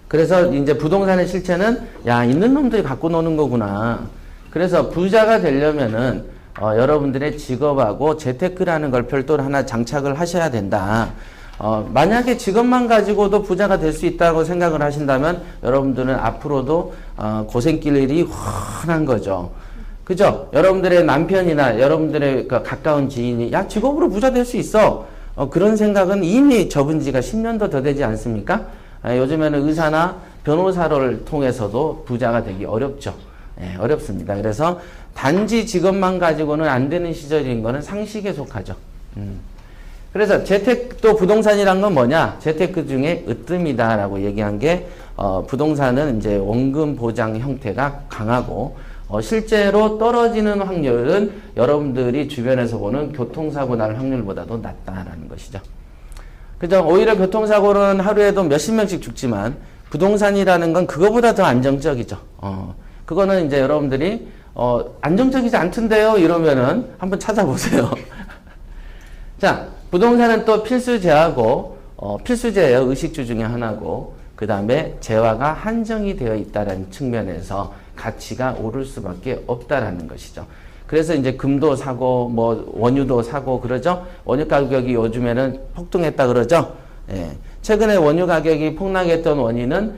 그래서 이제 부동산의 실체는 야 있는 놈들이 갖고 노는 거구나. 그래서 부자가 되려면은 여러분들의 직업하고 재테크라는 걸 별도로 하나 장착을 하셔야 된다. 만약에 직업만 가지고도 부자가 될 수 있다고 생각을 하신다면 여러분들은 앞으로도 고생길이 훤한 거죠. 그죠? 여러분들의 남편이나 여러분들의 가까운 지인이 야 직업으로 부자 될 수 있어. 그런 생각은 이미 접은 지가 10년도 더 되지 않습니까? 요즘에는 의사나 변호사를 통해서도 부자가 되기 어렵죠. 어렵습니다. 그래서 단지 직업만 가지고는 안 되는 시절인 거는 상식에 속하죠. 그래서 재테크도 부동산이란 건 뭐냐? 재테크 중에 으뜸이다라고 얘기한 게 부동산은 이제 원금 보장 형태가 강하고 실제로 떨어지는 확률은 여러분들이 주변에서 보는 교통사고 날 확률보다도 낮다라는 것이죠. 그죠? 오히려 교통사고는 하루에도 몇십 명씩 죽지만 부동산이라는 건 그거보다 더 안정적이죠. 그거는 이제 여러분들이 안정적이지 않던데요 이러면은 한번 찾아보세요. 자, 부동산은 또 필수재하고 필수재예요. 의식주 중에 하나고 그 다음에 재화가 한정이 되어 있다는 측면에서 가치가 오를 수밖에 없다라는 것이죠. 그래서 이제 금도 사고 뭐 원유도 사고 그러죠. 원유 가격이 요즘에는 폭등했다 그러죠. 예. 최근에 원유 가격이 폭락했던 원인은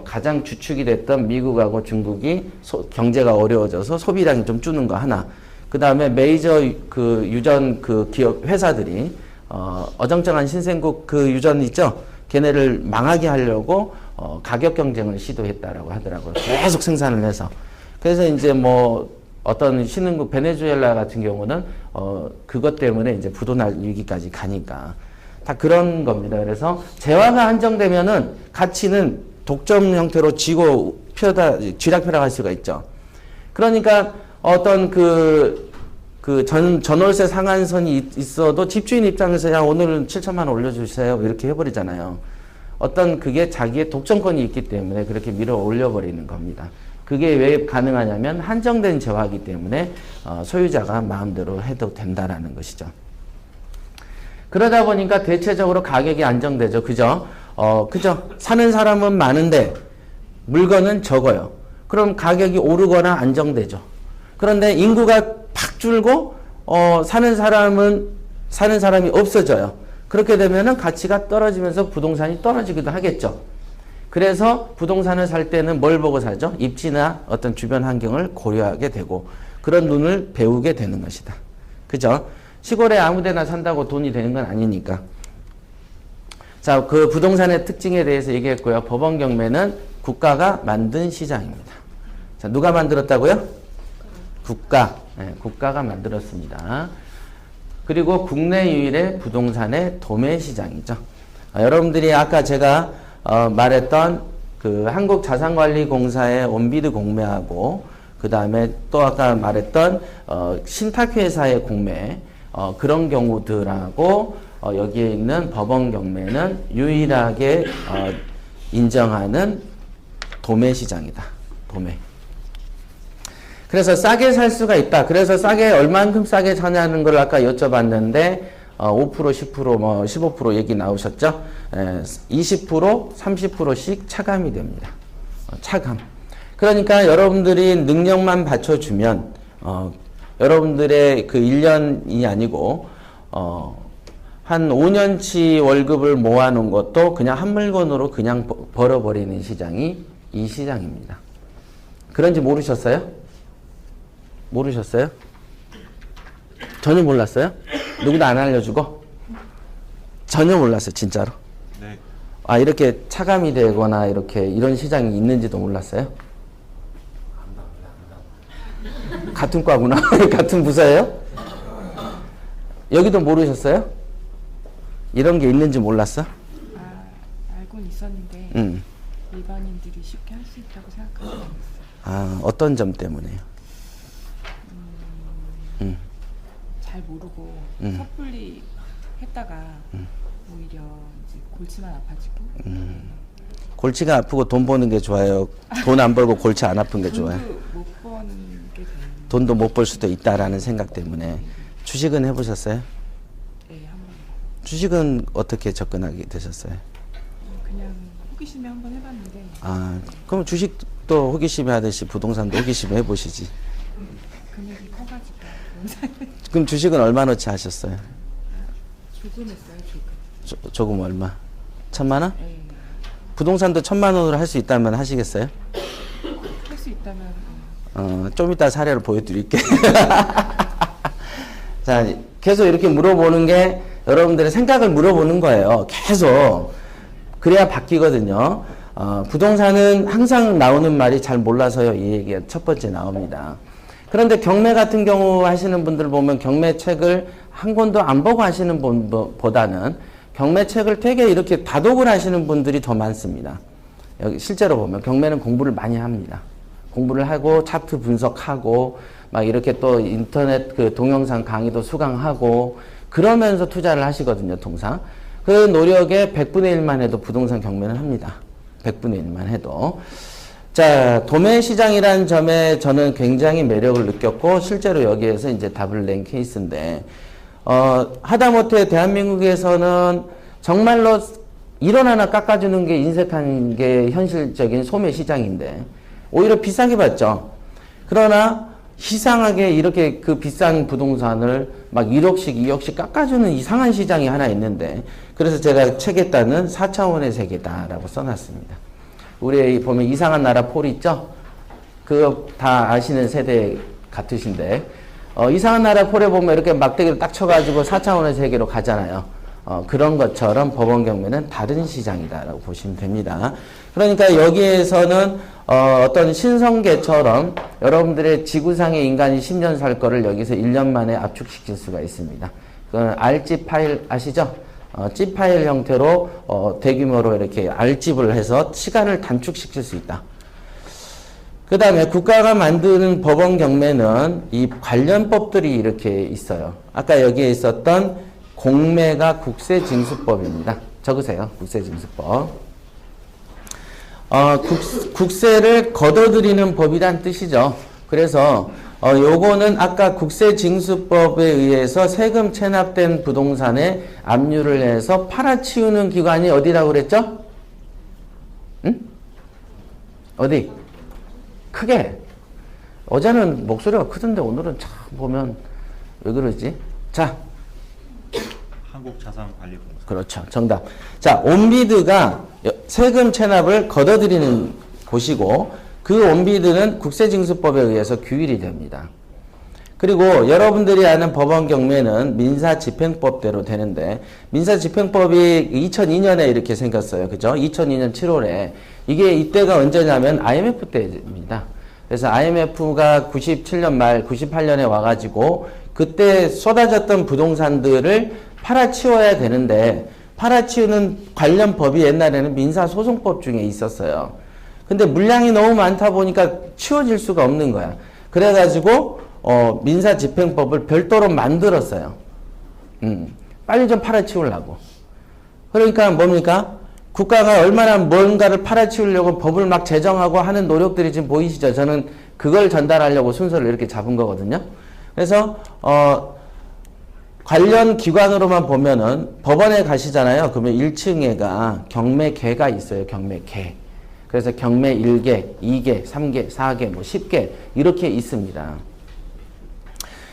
가장 주축이 됐던 미국하고 중국이 경제가 어려워져서 소비량이 좀 주는 거 하나. 그 다음에 메이저 그 유전 그 기업 회사들이 어정쩡한 신생국 그 유전 있죠. 걔네를 망하게 하려고 가격 경쟁을 시도했다라고 하더라고요. 계속 생산을 해서. 그래서 이제 뭐 어떤 신흥국 베네수엘라 같은 경우는 그것 때문에 이제 부도날 위기까지 가니까 다 그런 겁니다. 그래서 재화가 한정되면은 가치는 독점 형태로 쥐락펴락할 수가 있죠. 그러니까 어떤 전월세 상한선이 있어도 집주인 입장에서 야 오늘은 7천만 원 올려주세요 이렇게 해버리잖아요. 어떤 그게 자기의 독점권이 있기 때문에 그렇게 밀어 올려버리는 겁니다. 그게 왜 가능하냐면 한정된 재화이기 때문에 소유자가 마음대로 해도 된다라는 것이죠. 그러다 보니까 대체적으로 가격이 안정되죠. 그죠? 그죠? 사는 사람은 많은데 물건은 적어요. 그럼 가격이 오르거나 안정되죠. 그런데 인구가 팍 줄고 사는 사람이 없어져요. 그렇게 되면은 가치가 떨어지면서 부동산이 떨어지기도 하겠죠. 그래서 부동산을 살 때는 뭘 보고 사죠? 입지나 어떤 주변 환경을 고려하게 되고 그런 눈을 배우게 되는 것이다. 그죠? 시골에 아무 데나 산다고 돈이 되는 건 아니니까. 자, 그 부동산의 특징에 대해서 얘기했고요. 법원 경매는 국가가 만든 시장입니다. 자, 누가 만들었다고요? 국가. 네, 국가가 만들었습니다. 그리고 국내 유일의 부동산의 도매 시장이죠. 여러분들이 아까 제가 말했던 그 한국자산관리공사의 온비드 공매하고 그 다음에 또 아까 말했던 신탁회사의 공매 그런 경우들하고 여기에 있는 법원 경매는 유일하게 인정하는 도매 시장이다. 도매. 그래서 싸게 살 수가 있다. 그래서 싸게 얼만큼 싸게 사냐는 걸 아까 여쭤봤는데 5%, 10%, 뭐 15% 얘기 나오셨죠? 20%, 30%씩 차감이 됩니다. 차감. 그러니까 여러분들이 능력만 받쳐주면 여러분들의 그 1년이 아니고 한 5년치 월급을 모아놓은 것도 그냥 한 물건으로 그냥 벌어버리는 시장이 이 시장입니다. 그런지 모르셨어요? 모르셨어요? 전혀 몰랐어요? 누구도 안 알려주고? 전혀 몰랐어요, 진짜로. 네. 아, 이렇게 차감이 되거나 이런 시장이 있는지도 몰랐어요? 같은 과구나. 같은 부서예요? 여기도 모르셨어요? 이런 게 있는지 몰랐어? 알고는 있었는데 일반인들이 쉽게 할 수 있다고 생각하지 않았어요. 아, 어떤 점 때문에요? 잘 모르고 섣불리 했다가 오히려 이제 골치만 아파지고 골치가 아프고 돈 버는 게 좋아요? 돈 안 벌고 골치 안 아픈 게 좋아요? 돈도 못 버는 게 되는. 돈도 못 벌 수도 있다라는 생각 때문에. 주식은 해보셨어요? 네, 한번 주식은 어떻게 접근하게 되셨어요? 그냥 호기심에 한번 해봤는데 아, 그럼 주식도 호기심에 하듯이 부동산도 호기심에 해보시지. 금액이 커가지고 그럼 주식은 얼마나치 하셨어요? 조금 했어요. 조금. 조금 얼마? 1,000만 원? 네. 부동산도 1,000만 원으로 할 수 있다면 하시겠어요? 할 수 있다면 좀 이따 사례를 보여드릴게. 자, 계속 이렇게 물어보는 게 여러분들의 생각을 물어보는 거예요. 계속. 그래야 바뀌거든요. 부동산은 항상 나오는 말이 잘 몰라서요. 이 얘기가 첫 번째 나옵니다. 그런데 경매 같은 경우 하시는 분들 보면 경매책을 한 권도 안 보고 하시는 분보다는 경매책을 되게 이렇게 다독을 하시는 분들이 더 많습니다. 여기 실제로 보면 경매는 공부를 많이 합니다. 공부를 하고 차트 분석하고 막 이렇게 또 인터넷 그 동영상 강의도 수강하고 그러면서 투자를 하시거든요, 통상. 그 노력의 100분의 1만 해도 부동산 경매는 합니다. 100분의 1만 해도. 자, 도매 시장이라는 점에 저는 굉장히 매력을 느꼈고 실제로 여기에서 이제 답을 낸 케이스인데 하다못해 대한민국에서는 정말로 1원 하나 깎아주는 게 인색한 게 현실적인 소매 시장인데 오히려 비싸게 받죠. 그러나 이상하게 이렇게 그 비싼 부동산을 막 1억씩 2억씩 깎아주는 이상한 시장이 하나 있는데 그래서 제가 책에 따는 4차원의 세계다라고 써놨습니다. 우리 보면 이상한 나라 폴 있죠? 그거 다 아시는 세대 같으신데 이상한 나라 폴에 보면 이렇게 막대기를 딱 쳐가지고 4차원의 세계로 가잖아요. 그런 것처럼 법원 경매는 다른 시장이다라고 보시면 됩니다. 그러니까 여기에서는 어떤 신성계처럼 여러분들의 지구상의 인간이 10년 살 거를 여기서 1년 만에 압축시킬 수가 있습니다. 그건 R집 파일 아시죠? 집 파일 형태로 대규모로 이렇게 R집을 해서 시간을 단축시킬 수 있다. 그 다음에 국가가 만드는 법원 경매는 이 관련법들이 이렇게 있어요. 아까 여기에 있었던 공매가 국세징수법입니다. 적으세요. 국세징수법. 국세를 걷어들이는 법이란 뜻이죠. 그래서 요거는 아까 국세징수법에 의해서 세금 체납된 부동산에 압류를 해서 팔아치우는 기관이 어디라고 그랬죠? 응? 어디? 크게. 어제는 목소리가 크던데 오늘은 참 보면 왜 그러지? 자. 한국자산관리공사. 그렇죠. 정답. 자, 온비드가 세금 체납을 걷어들이는 곳이고 그 온비드는 국세징수법에 의해서 규율이 됩니다. 그리고 여러분들이 아는 법원 경매는 민사집행법대로 되는데 민사집행법이 2002년에 이렇게 생겼어요. 그죠? 2002년 7월에. 이게 이때가 언제냐면 IMF 때입니다. 그래서 IMF가 97년 말 98년에 와가지고 그때 쏟아졌던 부동산들을 팔아치워야 되는데 팔아치우는 관련 법이 옛날에는 민사소송법 중에 있었어요. 근데 물량이 너무 많다 보니까 치워질 수가 없는 거야. 그래가지고 민사집행법을 별도로 만들었어요. 빨리 좀 팔아치우려고. 그러니까 뭡니까? 국가가 얼마나 뭔가를 팔아치우려고 법을 막 제정하고 하는 노력들이 지금 보이시죠? 저는 그걸 전달하려고 순서를 이렇게 잡은 거거든요. 그래서 관련 기관으로만 보면은 법원에 가시잖아요. 그러면 1층에가 경매계가 있어요. 경매계. 그래서 경매 1개, 2개, 3개, 4개, 뭐 10개 이렇게 있습니다.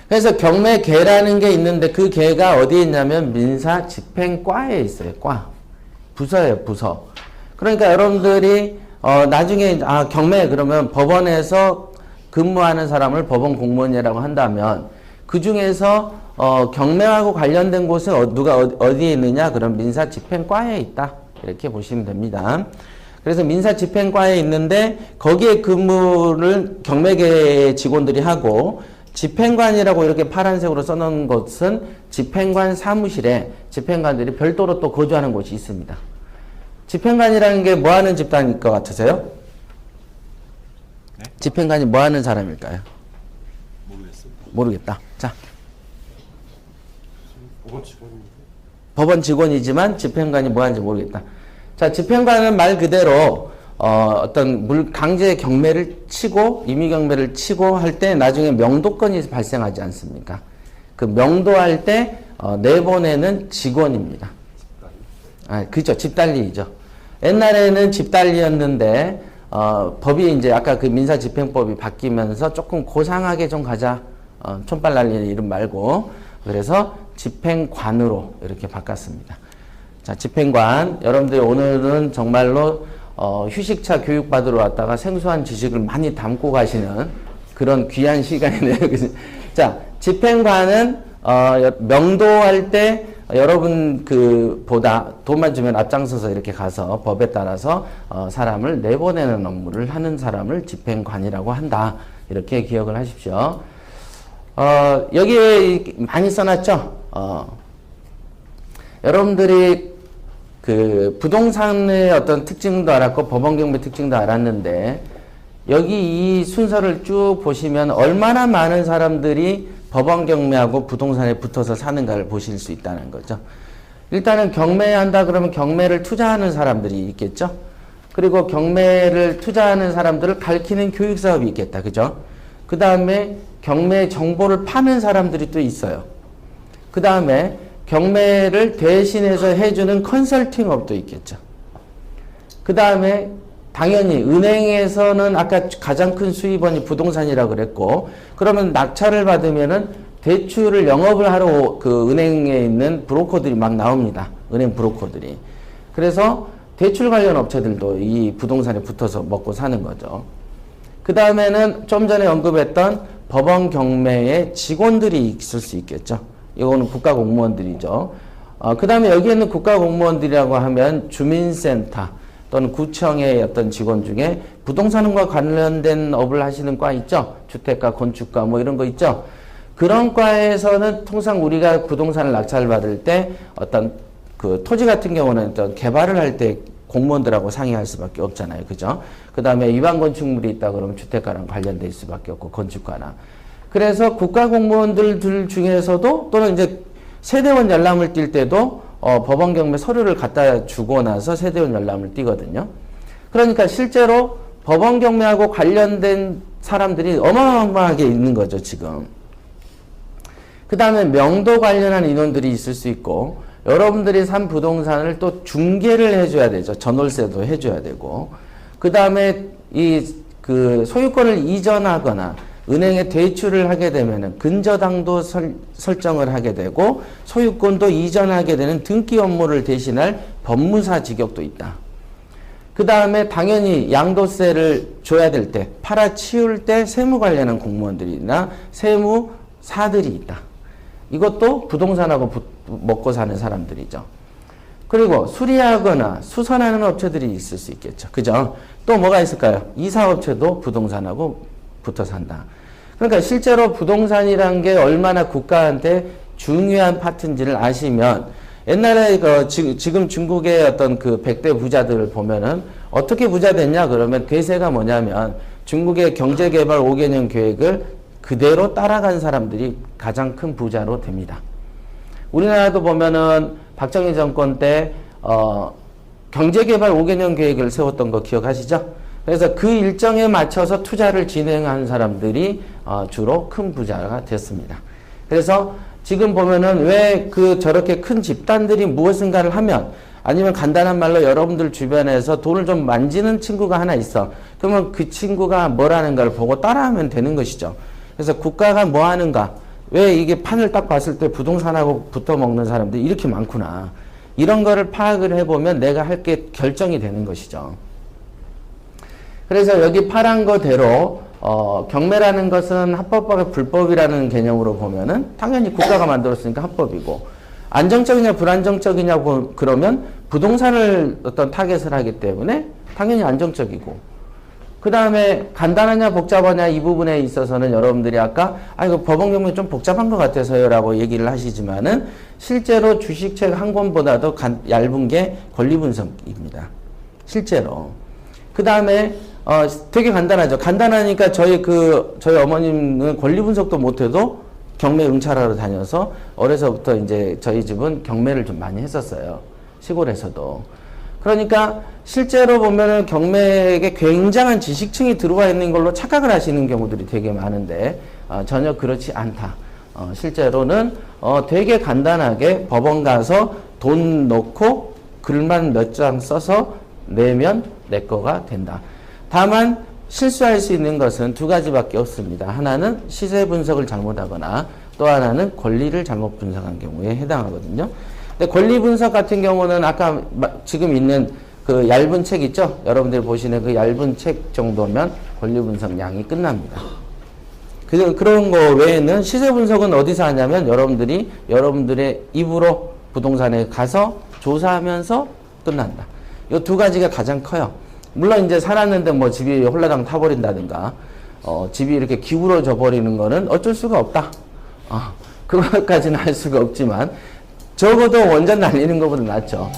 그래서 경매계라는 게 있는데 그 계가 어디에 있냐면 민사집행과에 있어요. 과. 부서예요. 부서. 그러니까 여러분들이 나중에 경매 그러면 법원에서 근무하는 사람을 법원 공무원이라고 한다면 그 중에서 경매하고 관련된 곳은 누가 어디에 있느냐? 그럼 민사집행과에 있다. 이렇게 보시면 됩니다. 그래서 민사집행과에 있는데 거기에 근무를 경매계 직원들이 하고 집행관이라고 이렇게 파란색으로 써놓은 것은 집행관 사무실에 집행관들이 별도로 또 거주하는 곳이 있습니다. 집행관이라는 게 뭐 하는 집단일 것 같으세요? 네? 집행관이 뭐 하는 사람일까요? 모르겠습니다. 모르겠다. 자. 법원 직원인데. 법원 직원이지만 집행관이 뭐 하는지 모르겠다. 자, 집행관은 말 그대로 어떤 강제 경매를 치고 임의 경매를 치고 할 때 나중에 명도건이 발생하지 않습니까? 그 명도할 때 내보내는 직원입니다. 그죠. 집달리이죠. 옛날에는 집달리였는데 법이 이제 아까 그 민사집행법이 바뀌면서 조금 고상하게 좀 가자. 촌발 날리는 이름 말고 그래서 집행관으로 이렇게 바꿨습니다. 자, 집행관. 여러분들 오늘은 정말로 휴식차 교육 받으러 왔다가 생소한 지식을 많이 담고 가시는 그런 귀한 시간이네요. 자, 집행관은 명도할 때 여러분 보다 돈만 주면 앞장서서 이렇게 가서 법에 따라서 사람을 내보내는 업무를 하는 사람을 집행관이라고 한다. 이렇게 기억을 하십시오. 여기에 많이 써놨죠? 여러분들이 그 부동산의 어떤 특징도 알았고 법원경매 특징도 알았는데 여기 이 순서를 쭉 보시면 얼마나 많은 사람들이 법원경매하고 부동산에 붙어서 사는가를 보실 수 있다는 거죠. 일단은 경매한다 그러면 경매를 투자하는 사람들이 있겠죠. 그리고 경매를 투자하는 사람들을 가르치는 교육사업이 있겠다. 그죠? 그 다음에 경매 정보를 파는 사람들이 또 있어요. 그 다음에 경매를 대신해서 해주는 컨설팅업도 있겠죠. 그 다음에 당연히 은행에서는 아까 가장 큰 수입원이 부동산이라고 그랬고 그러면 낙찰을 받으면은 대출을 영업을 하러 그 은행에 있는 브로커들이 막 나옵니다. 은행 브로커들이. 그래서 대출 관련 업체들도 이 부동산에 붙어서 먹고 사는 거죠. 그 다음에는 좀 전에 언급했던 법원 경매에 직원들이 있을 수 있겠죠. 이거는 국가공무원들이죠. 그 다음에 여기 있는 국가공무원들이라고 하면 주민센터 또는 구청의 어떤 직원 중에 부동산과 관련된 업을 하시는 과 있죠. 주택가, 건축가 뭐 이런 거 있죠. 그런 과에서는 통상 우리가 부동산을 낙찰받을 때 어떤 그 토지 같은 경우는 어떤 개발을 할 때 공무원들하고 상의할 수밖에 없잖아요. 그죠? 그 다음에 위반 건축물이 있다 그러면 주택가랑 관련될 수밖에 없고 건축가나. 그래서 국가공무원들 중에서도 또는 이제 세대원 열람을 띌 때도 법원 경매 서류를 갖다 주고 나서 세대원 열람을 띄거든요. 그러니까 실제로 법원 경매하고 관련된 사람들이 어마어마하게 있는 거죠, 지금. 그 다음에 명도 관련한 인원들이 있을 수 있고, 여러분들이 산 부동산을 또 중개를 해줘야 되죠. 전월세도 해줘야 되고, 그 다음에 그 소유권을 이전하거나 은행에 대출을 하게 되면은 근저당도 설정을 하게 되고, 소유권도 이전하게 되는 등기 업무를 대신할 법무사 직역도 있다. 그 다음에 당연히 양도세를 줘야 될 때, 팔아치울 때 세무 관련한 공무원들이나 세무사들이 있다. 이것도 부동산하고 먹고 사는 사람들이죠. 그리고 수리하거나 수선하는 업체들이 있을 수 있겠죠. 그죠? 또 뭐가 있을까요? 이사업체도 부동산하고 붙어 산다. 그러니까 실제로 부동산이란 게 얼마나 국가한테 중요한 파트인지를 아시면, 옛날에 지금 중국의 어떤 그 100대 부자들을 보면은 어떻게 부자 됐냐 그러면 괴세가 뭐냐면 중국의 경제개발 5개년 계획을 그대로 따라간 사람들이 가장 큰 부자로 됩니다. 우리나라도 보면은 박정희 정권 때 경제개발 5개년 계획을 세웠던 거 기억하시죠? 그래서 그 일정에 맞춰서 투자를 진행한 사람들이 주로 큰 부자가 됐습니다. 그래서 지금 보면은 왜 저렇게 큰 집단들이 무엇인가를 하면, 아니면 간단한 말로 여러분들 주변에서 돈을 좀 만지는 친구가 하나 있어. 그러면 그 친구가 뭐라는 걸 보고 따라하면 되는 것이죠. 그래서 국가가 뭐 하는가, 왜 이게 판을 딱 봤을 때 부동산하고 붙어 먹는 사람들이 이렇게 많구나, 이런 거를 파악을 해보면 내가 할 게 결정이 되는 것이죠. 그래서 여기 파란 거대로 경매라는 것은 합법과 불법이라는 개념으로 보면은 당연히 국가가 만들었으니까 합법이고, 안정적이냐 불안정적이냐 그러면 부동산을 어떤 타겟을 하기 때문에 당연히 안정적이고, 그 다음에 간단하냐 복잡하냐 이 부분에 있어서는 여러분들이 아까 이거 법원 경매 좀 복잡한 것 같아서요 라고 얘기를 하시지만은, 실제로 주식책 한 권보다도 얇은 게 권리분석입니다. 실제로. 그 다음에 되게 간단하죠. 간단하니까 저희 어머님은 권리분석도 못해도 경매 응찰하러 다녀서 어려서부터 이제 저희 집은 경매를 좀 많이 했었어요. 시골에서도. 그러니까 실제로 보면은 경매에 굉장한 지식층이 들어와 있는 걸로 착각을 하시는 경우들이 되게 많은데 전혀 그렇지 않다. 실제로는 되게 간단하게 법원 가서 돈 넣고 글만 몇 장 써서 내면 내 거가 된다. 다만 실수할 수 있는 것은 두 가지밖에 없습니다. 하나는 시세 분석을 잘못하거나, 또 하나는 권리를 잘못 분석한 경우에 해당하거든요. 근데 권리 분석 같은 경우는 아까 지금 있는 그 얇은 책 있죠? 여러분들이 보시는 그 얇은 책 정도면 권리 분석 양이 끝납니다. 그런 거 외에는 시세 분석은 어디서 하냐면 여러분들의 입으로 부동산에 가서 조사하면서 끝난다. 이 두 가지가 가장 커요. 물론 이제 살았는데 뭐 집이 홀라당 타버린다든가, 집이 이렇게 기울어져 버리는 거는 어쩔 수가 없다. 그것까지는 할 수가 없지만, 적어도 원전 날리는 것보다 낫죠.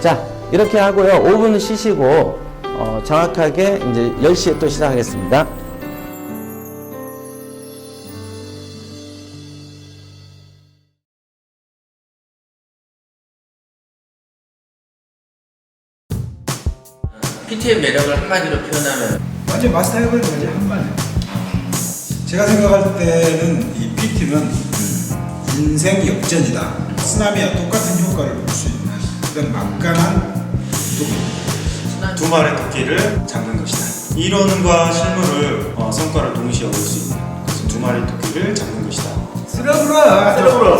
자, 이렇게 하고요. 5분 쉬시고, 정확하게 이제 10시에 또 시작하겠습니다. PT의 매력을 한마디로 표현하면 완전 마스터해버린 거지, 한 번에. 제가 생각할 때는 이 PT는 인생 역전이다. 쓰나미와 똑같은 효과를 볼 수 있는 그런 막강한 두 마리의 토끼를 잡는 것이다. 이론과 실물을 성과를 동시에 얻을 수 있는, 그래서 두 마리의 토끼를 잡는 것이다. 쓸어불어.